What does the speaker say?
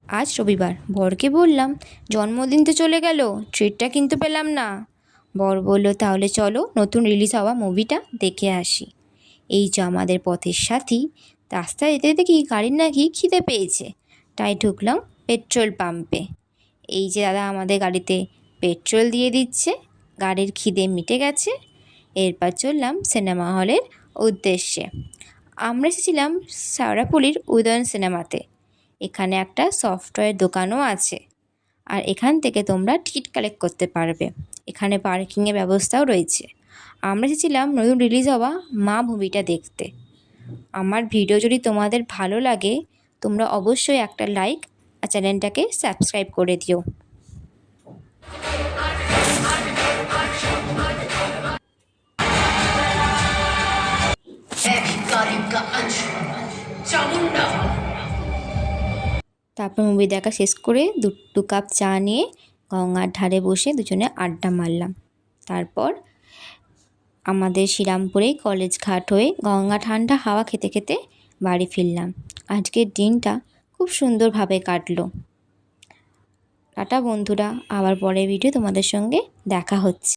আজ রবিবার, বরকে বললাম জন্মদিন তো চলে গেল, ট্রিটটা কিন্তু পেলাম না। বর বলল তাহলে চলো নতুন রিলিজ হওয়া মুভিটা দেখে আসি। এই যে আমাদের পথের সাথী, রাস্তায় যেতে দেখি গাড়ির নাকি খিদে পেয়েছে, তাই ঢুকলাম পেট্রোল পাম্পে। এই যে দাদা আমাদের গাড়িতে পেট্রোল দিয়ে দিচ্ছে, গাড়ির খিদে মিটে গেছে। এরপর চললাম সিনেমা হলের উদ্দেশ্যে। আমরা এসেছিলাম শেওড়াফুলির উদয়ন সিনেমাতে। এখানে একটা সফটওয়্যার দোকানও আছে, আর এখান থেকে তোমরা টিকিট কালেক্ট করতে পারবে। এখানে পার্কিংয়ের ব্যবস্থাও রয়েছে। আমরা এসেছিলাম নতুন রিলিজ হওয়া মা মুভিটা দেখতে। আমার ভিডিও যদি তোমাদের ভালো লাগে, তোমরা অবশ্যই একটা লাইক আর চ্যানেলটাকে সাবস্ক্রাইব করে দিও। তারপর মুভি দেখা শেষ করে দু কাপ চা নিয়ে গঙ্গার ধারে বসে দুজনে আড্ডা মারলাম। তারপর আমাদের শ্রীরামপুরেই কলেজ ঘাট হয়ে গঙ্গা ঠান্ডা হাওয়া খেতে খেতে বাড়ি ফিরলাম। আজকের দিনটা খুব সুন্দরভাবে কাটলো। টাটা বন্ধুরা, আবার পরের ভিডিও তোমাদের সঙ্গে দেখা হচ্ছে।